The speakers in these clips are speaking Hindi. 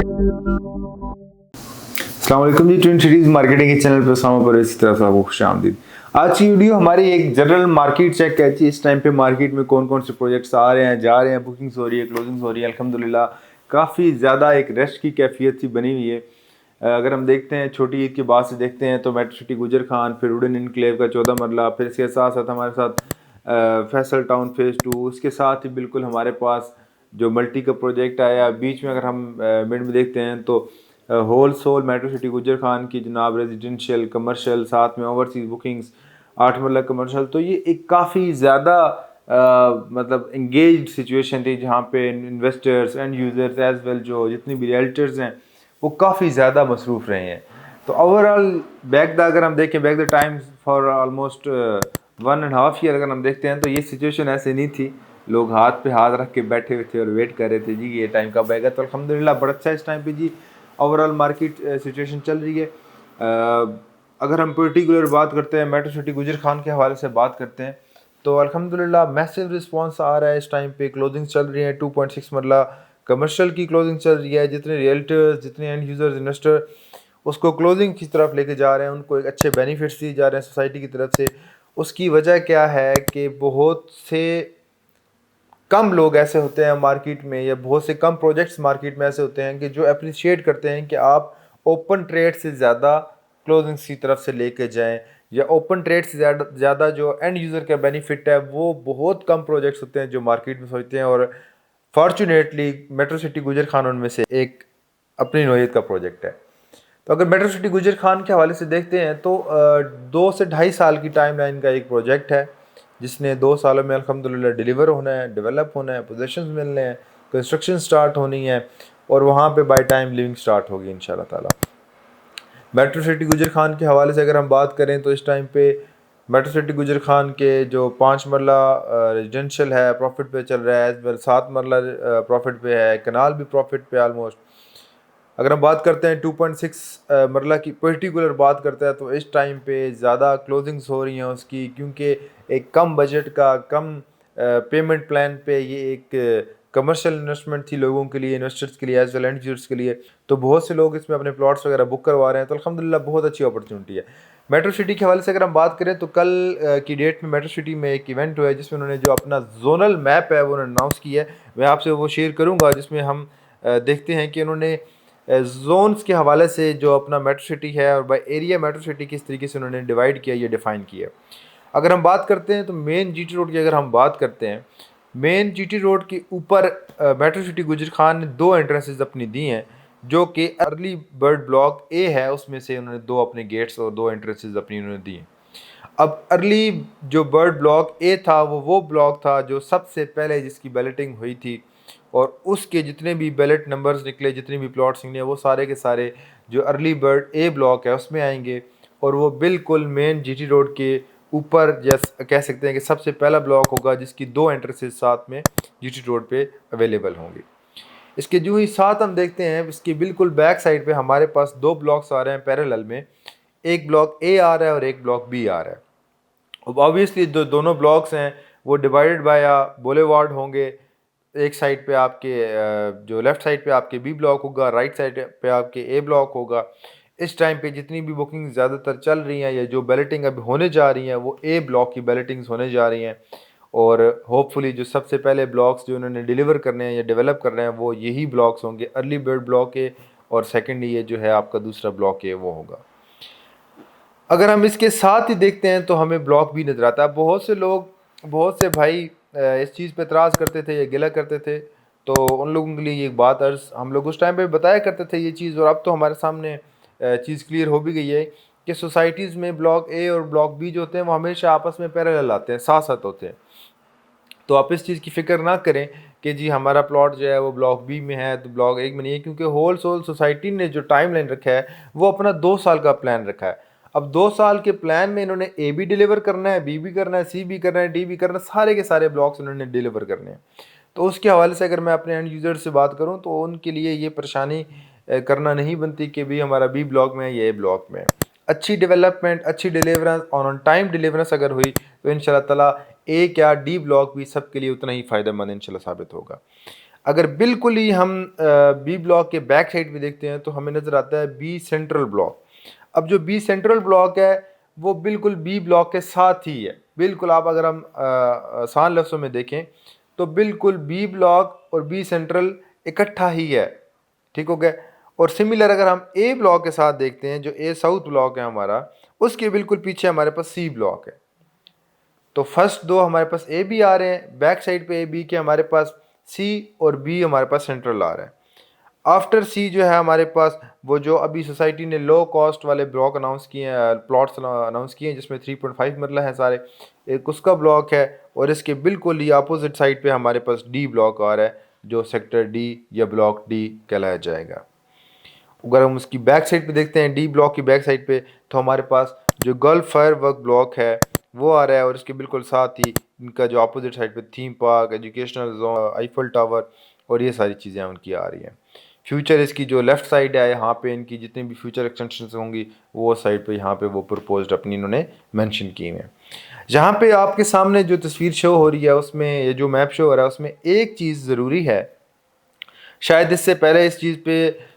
अस्सलाम वालेकुम जी, ट्विन सिटीज मार्केटिंग के चैनल पर सामने पर इसी तरह से आपको खुशामदीद। आज की वीडियो हमारी एक जनरल मार्केट चेक है जी। इस टाइम पे मार्केट में कौन कौन से प्रोजेक्ट्स आ रहे हैं, जा रहे हैं, बुकिंग्स हो रही है, क्लोजिंग्स हो रही है। अल्हम्दुलिल्लाह काफ़ी ज़्यादा एक रश की कैफियत सी बनी हुई है। अगर हम देखते हैं छोटी ईद के बाद से देखते हैं तो मेट्रो सिटी गुजर खान, फिर वुडन इनक्लेव का 14 मरला, फिर इसके साथ साथ हमारे साथ फैसल टाउन फेज़ 2, उसके साथ ही बिल्कुल हमारे पास जो मल्टी का प्रोजेक्ट आया। बीच में अगर हम मिड में देखते हैं तो whole soul metro city Gujar Khan की जनाब रेजिडेंशियल कमर्शियल, साथ में ओवरसीज बुकिंग्स 8 मरला कमर्शियल। तो ये एक काफ़ी ज़्यादा मतलब इंगेज्ड सिचुएशन थी जहाँ पे investors and users as well जो जितनी भी रियल्टर्स हैं वो काफ़ी ज़्यादा मसरूफ़ रहे हैं। तो ओवरऑल बैक द अगर हम देखें back the time for almost 1.5 year अगर हम देखते हैं तो ये सिचुएशन ऐसे नहीं थी। लोग हाथ पे हाथ रख के बैठे हुए थे और वेट कर रहे थे जी ये टाइम कब आएगा। तो अल्हम्दुलिल्लाह बड़ा अच्छा इस टाइम पे जी ओवरऑल मार्केट सिचुएशन चल रही है। अगर हम पर्टिकुलर बात करते हैं मेट्रो सिटी गुजर खान के हवाले से बात करते हैं तो अल्हम्दुलिल्लाह मैसिव रिस्पांस आ रहा है। इस टाइम पे क्लोजिंग चल रही है 2.6 मरला कमर्शियल की क्लोजिंग चल रही है। जितने रियल्टर्स, जितने एंड यूजर्स, इन्वेस्टर उसको क्लोजिंग की तरफ लेके जा रहे हैं, उनको एक अच्छे बेनिफिट्स दिए जा रहे हैं सोसाइटी की तरफ से। उसकी वजह क्या है कि बहुत से कम लोग ऐसे होते हैं मार्केट में, या बहुत से कम प्रोजेक्ट्स मार्केट में ऐसे होते हैं कि जो अप्रिशिएट करते हैं कि आप ओपन ट्रेड से ज़्यादा क्लोजिंग्स की तरफ से लेके जाएं, या ओपन ट्रेड से ज़्यादा जो एंड यूज़र का बेनिफिट है वो बहुत कम प्रोजेक्ट्स होते हैं जो मार्केट में सोचते हैं। और fortunately metro city Gujar Khan उनमें से एक अपनी नौयत का प्रोजेक्ट है। तो अगर मेट्रो सिटी गुजर खान के हवाले से देखते हैं तो 2 से ढाई साल की टाइम लाइन का एक प्रोजेक्ट है जिसने 2 सालों में अल्हम्दुलिल्लाह डिलीवर होना है, डेवलप होना है, पोजीशंस मिलने हैं, कंस्ट्रक्शन स्टार्ट होनी है और वहाँ पे बाय टाइम लिविंग स्टार्ट होगी इंशाल्लाह ताला। मेट्रो सिटी गुजर खान के हवाले से अगर हम बात करें तो इस टाइम पे मेट्रो सिटी गुजर खान के जो 5 मरला रेजिडेंशियल है प्रॉफिट पे चल रहा है, एज वेल 7 मरला प्रॉफिट पे है, कनाल भी प्रॉफिट पे ऑलमोस्ट। अगर हम बात करते हैं 2.6 मरला की पर्टिकुलर बात करते हैं तो इस टाइम पे ज़्यादा क्लोजिंग्स हो रही हैं उसकी, क्योंकि एक कम बजट का, कम पेमेंट प्लान पे ये एक कमर्शियल इन्वेस्टमेंट थी लोगों के लिए, इन्वेस्टर्स के लिए एज वेल एंड यूजर्स के लिए। तो बहुत से लोग इसमें अपने प्लॉट्स वगैरह बुक करवा रहे हैं। तो अल्हम्दुलिल्लाह बहुत अच्छी अपॉर्चुनिटी है। मेट्रो सिटी के हवाले से अगर हम बात करें तो कल की डेट में मेट्रो सिटी में एक इवेंट हुआ है जिसमें उन्होंने जो अपना जोनल मैप है वो अनाउंस किया है। मैं आपसे वो शेयर करूँगा जिसमें हम देखते हैं कि उन्होंने जोन्स के हवाले से जो अपना मेट्रो सिटी है और बाय एरिया मेट्रो सिटी किस तरीके से उन्होंने डिवाइड किया, ये डिफ़ाइन किया। अगर हम बात करते हैं तो मेन जीटी रोड की अगर हम बात करते हैं, मेन जीटी रोड के ऊपर मेट्रो सिटी गुजर खान ने 2 एंट्रेंसेस अपनी दी हैं जो कि अर्ली बर्ड ब्लॉक ए है, उसमें से उन्होंने 2 अपने गेट्स और 2 एंट्रेंसेस अपनी उन्होंने दी हैं। अब अर्ली जो बर्ड ब्लॉक ए था वो ब्लॉक था जो सबसे पहले जिसकी बैलेटिंग हुई थी, और उसके जितने भी बैलेट नंबर्स निकले, जितने भी प्लॉट्स निकले, वो सारे के सारे जो अर्ली बर्ड ए ब्लॉक है उसमें आएंगे। और वो बिल्कुल मेन जीटी रोड के ऊपर जैसे कह सकते हैं कि सबसे पहला ब्लॉक होगा जिसकी 2 एंट्रेंसेस साथ में जीटी रोड पे अवेलेबल होंगी। इसके जो ही साथ हम देखते हैं इसकी बिल्कुल बैक साइड पे हमारे पास 2 ब्लॉक्स आ रहे हैं पैरेलल में। एक ब्लॉक ए आ रहा है और एक ब्लॉक बी आ रहा है। अब ऑब्वियसली जो दोनों ब्लॉक्स हैं वो डिवाइडेड बाय बुलेवार्ड होंगे। एक साइड पे आपके जो लेफ़्ट साइड पे आपके बी ब्लॉक होगा, राइट साइड पे आपके ए ब्लॉक होगा। इस टाइम पे जितनी भी बुकिंग ज़्यादातर चल रही हैं या जो बैलेटिंग अभी होने जा रही हैं वो ए ब्लॉक की बैलेटिंग्स होने जा रही हैं। और होपफुली जो सबसे पहले ब्लॉक्स जो उन्होंने डिलीवर करने हैं या डेवलप कर रहे हैं वो यही ब्लॉक्स होंगे, अर्ली बर्ड ब्लॉक ए, और सेकेंड ये जो है आपका दूसरा ब्लॉक ए वो होगा। अगर हम इसके साथ ही देखते हैं तो हमें ब्लॉक भी नज़र आता है। बहुत से लोग, बहुत से भाई इस चीज़ पे एतराज़ करते थे या गिला करते थे, तो उन लोगों के लिए ये एक बात अर्ज़ हम लोग उस टाइम पे बताया करते थे ये चीज़, और अब तो हमारे सामने चीज़ क्लियर हो भी गई है कि सोसाइटीज़ में ब्लॉक ए और ब्लॉक बी जो होते हैं वो हमेशा आपस में पैरेलल आते हैं, साथ साथ होते हैं। तो आप इस चीज़ की फ़िक्र ना करें कि जी हमारा प्लॉट जो है वो ब्लॉक बी में है तो ब्लॉक ए में नहीं है, क्योंकि होल सोल सोसाइटी ने जो टाइम लाइन रखा है वो अपना 2 साल का प्लान रखा है। अब 2 साल के प्लान में इन्होंने ए भी डिलीवर करना है, बी भी करना है, सी भी करना है, डी भी करना है, सारे के सारे ब्लॉक्स इन्होंने डिलीवर करने हैं। तो उसके हवाले से अगर मैं अपने एंड यूज़र से बात करूँ तो उनके लिए ये परेशानी करना नहीं बनती कि भाई हमारा बी ब्लॉक में है या ए ब्लॉक में है। अच्छी डेवलपमेंट, अच्छी डिलीवरेंस और ऑन टाइम डिलीवरेंस अगर हुई तो इंशाल्लाह ताला ए क्या डी ब्लॉक भी सबके लिए उतना ही फ़ायदेमंद इंशाल्लाह साबित होगा। अगर बिल्कुल ही हम बी ब्लॉक के बैक साइड पे देखते हैं तो हमें नज़र आता है बी सेंट्रल ब्लॉक। अब जो बी सेंट्रल ब्लॉक है वो बिल्कुल बी ब्लॉक के साथ ही है, बिल्कुल आप अगर हम आसान लफ्ज़ों में देखें तो बिल्कुल बी ब्लॉक और बी सेंट्रल इकट्ठा ही है, ठीक हो गया। और सिमिलर अगर हम ए ब्लॉक के साथ देखते हैं, जो ए साउथ ब्लॉक है हमारा, उसके बिल्कुल पीछे हमारे पास सी ब्लॉक है। तो फर्स्ट दो हमारे पास ए बी आ रहे हैं, बैक साइड पे ए बी के हमारे पास सी और बी हमारे पास सेंट्रल आ रहा है। आफ्टर सी जो है हमारे पास वो जो अभी सोसाइटी ने लो कॉस्ट वाले ब्लॉक अनाउंस किए हैं, प्लॉट्स अनाउंस किए हैं जिसमें 3.5 मरला है सारे, एक उसका ब्लॉक है। और इसके बिल्कुल ही अपोजिट साइड पे हमारे पास डी ब्लॉक आ रहा है जो सेक्टर डी या ब्लॉक डी कहलाया जाएगा। अगर हम उसकी बैक साइड पे देखते हैं डी ब्लॉक की बैक साइड पे, तो हमारे पास जो गल्फ फायर वर्क ब्लॉक है वो आ रहा है और इसके बिल्कुल साथ ही इनका जो अपोजिट साइड पे theme park, educational zone, Eiffel tower और ये सारी चीज़ें उनकी आ रही हैं। फ्यूचर इसकी जो लेफ़्ट साइड है यहाँ पे इनकी जितनी भी फ्यूचर एक्सटेंशंस होंगी वो साइड पे यहाँ पे वो प्रपोज्ड अपनी इन्होंने मेंशन की हैं। जहाँ पे आपके सामने जो तस्वीर शो हो रही है उसमें, ये जो मैप शो हो रहा है उसमें एक चीज़ ज़रूरी है, शायद इससे पहले इस चीज़ पे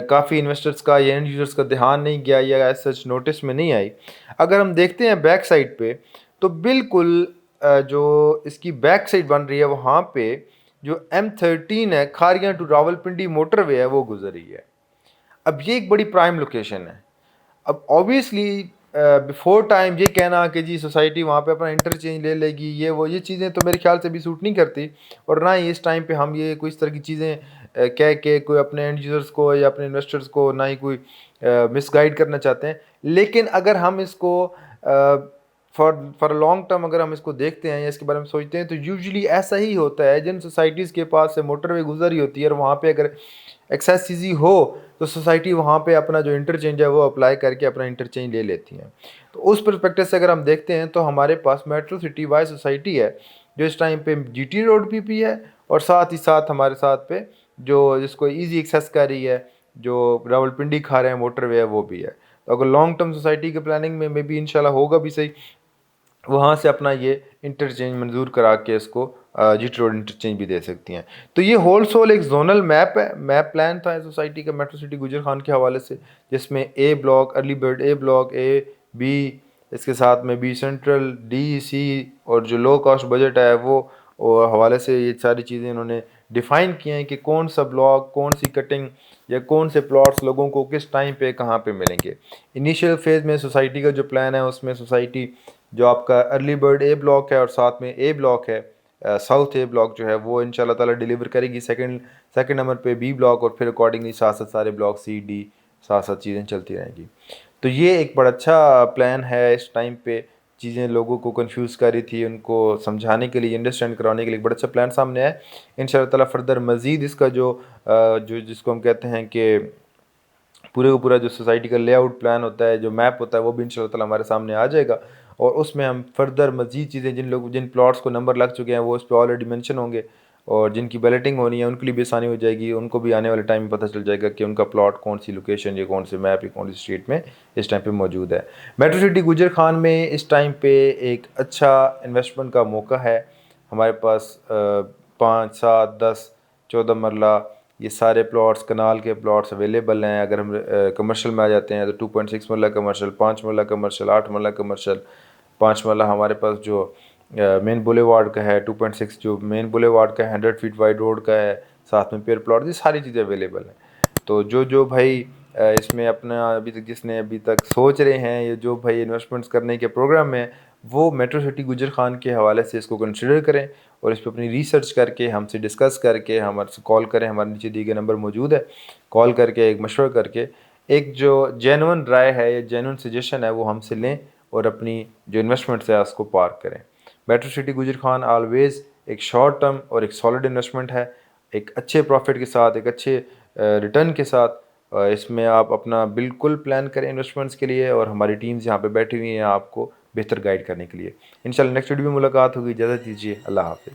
काफ़ी इन्वेस्टर्स का या एंड यूज़र्स का ध्यान नहीं गया या एज सच नोटिस में नहीं आई। अगर हम देखते हैं बैक साइड पे तो बिल्कुल जो इसकी बैक साइड बन रही है वहाँ पे जो M13 है खारियां टू रावलपिंडी मोटरवे है वो गुजर रही है। अब ये एक बड़ी प्राइम लोकेशन है। अब ऑब्वियसली बिफोर टाइम ये कहना कि जी सोसाइटी वहाँ पे अपना इंटरचेंज ले लेगी, ये वो, ये चीज़ें तो मेरे ख्याल से भी सूट नहीं करती। और ना ही इस टाइम पे हम ये कोई इस तरह की चीज़ें कह के कोई अपने एंड यूज़र्स को या अपने इन्वेस्टर्स को ना ही कोई मिसगाइड करना चाहते हैं। लेकिन अगर हम इसको फॉर लॉन्ग टर्म अगर हम इसको देखते हैं या इसके बारे में सोचते हैं तो यूजुअली ऐसा ही होता है। जिन सोसाइटीज़ के पास से मोटरवे गुजर रही होती है और वहाँ पे अगर एक्सेस चीज़ी हो तो सोसाइटी वहाँ पे अपना जो इंटरचेंज है वो अप्लाई करके अपना इंटरचेंज ले लेती हैं। तो उस परस्पेक्टिव से अगर हम देखते हैं तो हमारे पास मेट्रो सिटी वाई सोसाइटी है जो इस टाइम पे जीटी रोड भी है और साथ ही साथ हमारे साथ पे जो जिसको ईजी एक्सेस कर रही है, जो रावलपिंडी खा रहे हैं मोटरवे है वो भी है। तो अगर लॉन्ग टर्म सोसाइटी के प्लानिंग में मे बी इंशाल्लाह होगा भी सही, वहाँ से अपना ये इंटरचेंज मंजूर करा के इसको जीटी रोड इंटरचेंज भी दे सकती हैं। तो ये होल सोल एक जोनल मैप है, मैप प्लान था सोसाइटी का मेट्रो सिटी गुजर खान के हवाले से, जिसमें A block, early bird A block, A B, इसके साथ में बी सेंट्रल, डी सी और जो लो कॉस्ट बजट है वो और हवाले से ये सारी चीज़ें इन्होंने डिफ़ाइन किए हैं कि कौन सा ब्लॉक, कौन सी कटिंग या कौन से प्लॉट्स लोगों को किस टाइम पे कहाँ पे मिलेंगे। इनिशियल फेज़ में सोसाइटी का जो प्लान है उसमें सोसाइटी जो आपका अर्ली बर्ड ए ब्लॉक है और साथ में ए ब्लॉक है, साउथ ए ब्लॉक जो है वो इंशाल्लाह ताला डिलीवर करेगी सेकंड नंबर पे बी ब्लॉक और फिर अकॉर्डिंगली साथ साथ सारे ब्लॉक सी डी साथ साथ चीज़ें चलती रहेंगी। तो ये एक बड़ा अच्छा प्लान है। इस टाइम पे चीज़ें लोगों को कंफ्यूज कर रही थी, उनको समझाने के लिए, अंडरस्टैंड कराने के लिए एक बड़ा अच्छा प्लान सामने आया। इंशाल्लाह ताला फर्दर मज़ीद इसका जो जिसको हम कहते हैं कि पूरे का पूरा जो सोसाइटी का लेआउट प्लान होता है, जो मैप होता है, वो भी इंशाल्लाह ताला हमारे सामने आ जाएगा और उसमें हम फर्दर मज़ीद चीज़ें जिन प्लॉट्स को नंबर लग चुके हैं वो उस पर ऑलरेडी मेंशन होंगे और जिनकी बैलेटिंग होनी है उनके लिए भी आसानी हो जाएगी। उनको भी आने वाले टाइम में पता चल जाएगा कि उनका प्लॉट कौन सी लोकेशन या कौन से मैप या कौन सी स्ट्रीट में इस टाइम पे मौजूद है। मेट्रो सिटी गुजर खान में इस टाइम पे एक अच्छा इन्वेस्टमेंट का मौका है। हमारे पास 5, 7, 10, 14 मरला ये सारे प्लॉट्स, कनाल के प्लॉट्स अवेलेबल हैं। अगर हम कमर्शियल में आ जाते हैं तो 2.6 मरला कमर्शियल, 5 मरला कमर्शियल, 8 मरला कमर्शियल, 5 मरला हमारे पास जो मेन बुलेवार्ड का है, 2.6 जो मेन बुलेवार्ड का है, 100 फीट वाइड रोड का है, साथ में पेयर प्लॉट, ये सारी चीज़ें अवेलेबल हैं। तो जो भाई इसमें अपना जिसने अभी तक सोच रहे हैं या जो भाई इन्वेस्टमेंट्स करने के प्रोग्राम में, वो मेट्रो सिटी गुजर खान के हवाले से इसको कंसिडर करें और इस पर अपनी रिसर्च करके हमसे डिस्कस करके हमारे से कॉल करें। हमारे नीचे दिए गए नंबर मौजूद है, कॉल करके एक मशवरा करके एक जो जेन्युइन राय है या जेन्युइन सजेशन है वो हमसे लें और अपनी जो इन्वेस्टमेंट्स है उसको पार्क करें। Metro city Gujar Khan always एक शॉर्ट टर्म और एक सॉलिड इन्वेस्टमेंट है, एक अच्छे प्रॉफिट के साथ, एक अच्छे रिटर्न के साथ। इसमें आप अपना बिल्कुल प्लान करें इन्वेस्टमेंट्स के लिए और हमारी टीम्स यहाँ पे बैठी हुई हैं आपको बेहतर गाइड करने के लिए। इंशाल्लाह नेक्स्ट वीडियो में मुलाकात होगी। इजाज़त दीजिए, अल्लाह हाफ़िज़।